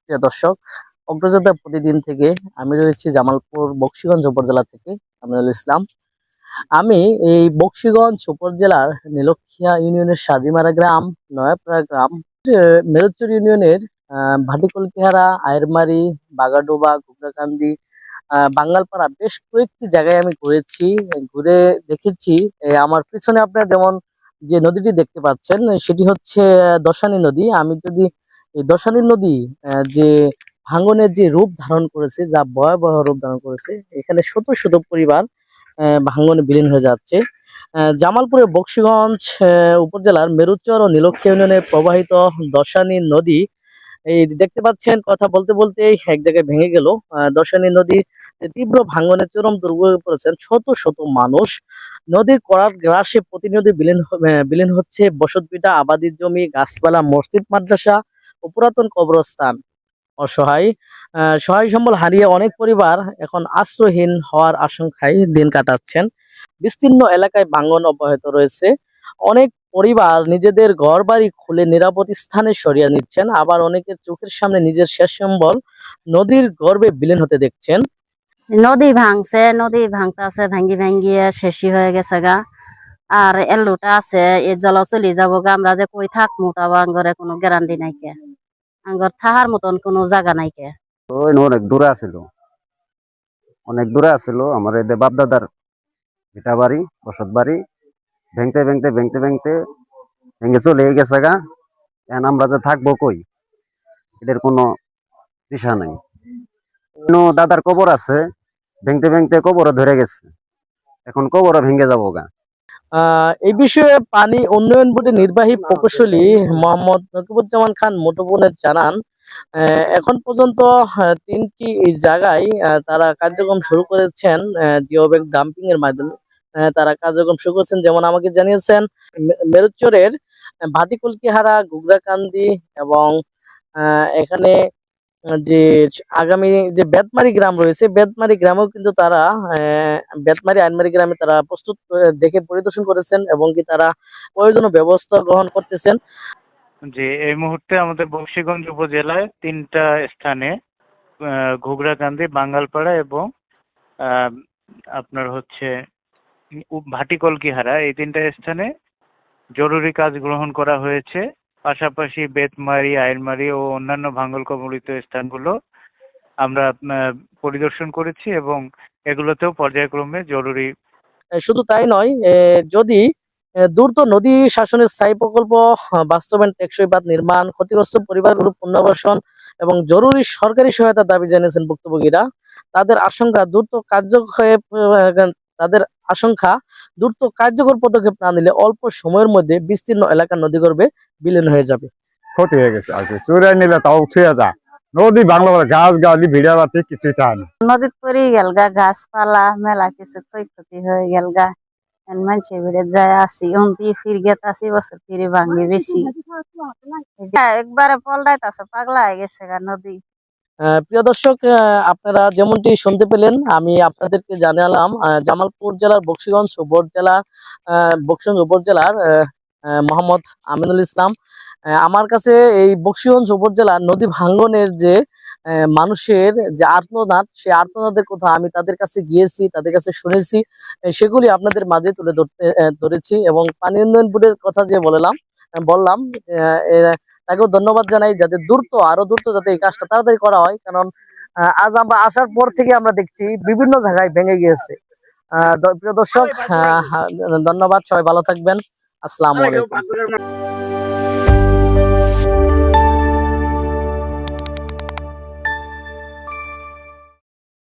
প্রিয় দর্শক, অগ্রযাত্রা প্রতিদিন থেকে আমি রয়েছি জামালপুর বকশীগঞ্জ উপজেলা থেকে আমিনুল ইসলাম। আমি এই বকশীগঞ্জ উপজেলার নীলক্ষিয়া ইউনিয়নের সাজিমারা গ্রাম, নয়াপাড়া গ্রাম, মেরুচর ইউনিয়নের ভাটিকলকিহারা, আয়েরমারি, বাগাডোবা, গুগরাকান্দি, বাঙ্গালপাড়া বেশ কয়েকটি জায়গায় আমি ঘুরেছি। ঘুরে দেখেছি আমার পিছনে আপনারা যেমন যে নদীটি দেখতে পাচ্ছেন সেটি হচ্ছে দশানী নদী। আমি যদি এই দশানী নদী যে ভাঙনের যে রূপ ধারণ করেছে, যা ভয়াবহ রূপ ধারণ করেছে, এখানে শত শত পরিবার ভাঙনে বিলীন হয়ে যাচ্ছে। জামালপুরের বকশীগঞ্জ উপজেলার মেরুচর ও নীলক্ষিয়া ইউনিয়নে প্রবাহিত দশানী নদী এই দেখতে পাচ্ছেন, কথা বলতে বলতে এক জায়গায় ভেঙে গেল। দশানী নদী তীব্র ভাঙনে চরম দুর্ভোগে পড়েছেন শত শত মানুষ। নদীর করার গ্রাসে প্রতিনিয়ত বিলীন হচ্ছে বসতভিটা, আবাদি জমি, গাছপালা, মসজিদ, মাদ্রাসা ও পুরাতন কবরস্থান। অসহায় সহায় সম্বল হারিয়ে অনেক পরিবার এখন আশ্রয়হীন হওয়ার আশঙ্কায় দিন কাটাচ্ছেন। বিস্তীর্ণ এলাকায় ভাঙন অব্যাহত রয়েছে। অনেক পরিবার নিজেদের ঘরবাড়ি খুলে নিরাপদ স্থানে সরিয়ে নিচ্ছেন, আবার অনেকের চোখের সামনে নিজের শেষ সম্বল নদীর গর্ভে বিলীন হতে দেখছেন। নদী ভাঙছে, নদী ভাঙতে আছে, ভাঙ্গি ভাঙ্গিয়ে শেষই হয়ে গেছে গা। আর এল্লুটা আছে, এই জল চলে যাবো গা। আমরা যে কই থাকবো তাও আঙ্গরে কোনো গ্যারান্টি নাই কে, আঙ্গর থাকার মতন কোনো জায়গা নাই কে। অনেক দূরে আছিল, আমার এদের বাপ দাদার ভিটা বাড়ি, বসত বাড়ি ভেঙতে ভেঙতে ভেঙতে ভেঙতে ভেঙে চলে গেছে গা। এখন আমরা যে থাকবো কই, এদের কোনো দিশা নাই। দাদার কবর আছে, ভেঙতে ভেঙতে কবরও ধরে গেছে, এখন কবরও ভেঙে যাবো গা। এই বিষয়ে পানি উন্নয়ন বোর্ডের নির্বাহী প্রকৌশলী মোহাম্মদ নকিবুজ্জামান খান মুঠোফোনে জানান, এখন পর্যন্ত 3টি জায়গায় তারা কার্যক্রম শুরু করেছেন। জিও ব্যাগ ডাম্পিং এর মাধ্যমে তারা কার্যক্রম শুরু করেছেন। যেমন আমাকে জানিয়েছেন মেরুচরের ভাটিকলকিহারা, গুগরাকান্দি এবং এখানে যে আগামী যে বেতমারি গ্রাম রয়েছে, বেতমারি গ্রামেও কিন্তু তারা বেতমারি আইনমারি গ্রামে তারা প্রস্তুত দেখে পরিদর্শন করেছেন এবং কি তারা প্রয়োজনীয় ব্যবস্থা গ্রহণ করতেছেন। যে এই মুহূর্তে আমাদের বকশীগঞ্জ উপজেলায় 3টা স্থানে ঘুগরাকান্দি, বাঙ্গালপাড়া এবং আপনার হচ্ছে ভাটিকলকিহারা, এই 3টা স্থানে জরুরি কাজ গ্রহণ করা হয়েছে। পাশাপাশি বেতমারি, আইনমারি ও অন্যান্য ভাঙল কবলিত স্থানগুলো আমরা পরিদর্শন করেছি এবং এগুলোতেও পর্যায়ক্রমে জরুরি। শুধু তাই নয়, যদি দ্রুত নদী শাসনের স্থায়ী প্রকল্প বাস্তবায়ন, টেকসই বাঁধ নির্মাণ, ক্ষতিগ্রস্ত পরিবারগুলো পুনর্বাসন এবং জরুরি সরকারি সহায়তার দাবি জানিয়েছেন ভুক্তভোগীরা। তাদের আশঙ্কা দ্রুত কার্যকর পদক্ষেপ না নিলে অল্প সময়ের মধ্যে বিস্তীর্ণ এলাকার নদীগর্ভে বিলীন হয়ে যাবে। ক্ষতি হয়ে গেছে, আর চুরাই নিলে তাও উঠে যায়। নদী বাংলা গাছ গাছলি ভিড়া বাতি কিছুই থাকে না। নদীত পড়ে গেল গা, গাছপালা মেলা কিছু ক্ষয়ক্ষতি হয়ে গেল গা। মানুষের ভিড়ে যায় আসি, অন্তি ফির গেত আসি, বছর ফিরে ভাঙে বেশি। একবারে পল্টাইতেছে, পাগলা হয়ে গেছে গা নদী। প্রিয় দর্শক, আপনারা যেমনটি শুনতে পেলেন, আমি আপনাদেরকে জানালাম জামালপুর জেলার বকশীগঞ্জ উপজেলার মোহাম্মদ আমিনুল ইসলাম। আমার কাছে এই বকশীগঞ্জ উপজেলার নদী ভাঙ্গনের যে মানুষের যে আর্তনাদ, সেই আর্তনাদের কথা আমি তাদের কাছে গিয়েছি, তাদের কাছে শুনেছি, সেগুলি আপনাদের মাঝে তুলে ধরেছি এবং পানি উন্নয়ন বোর্ডের কথা যে বললাম, তাকেও ধন্যবাদ জানাই, যাতে আরো দ্রুত যাতে এই কাজটা তাড়াতাড়ি করা হয়। কারণ আজ আমরা আসার পর থেকে আমরা দেখছি বিভিন্ন জায়গায় ভেঙে গিয়েছে। প্রিয় দর্শক, ধন্যবাদ, সবাই ভালো থাকবেন। আসসালামু আলাইকুম।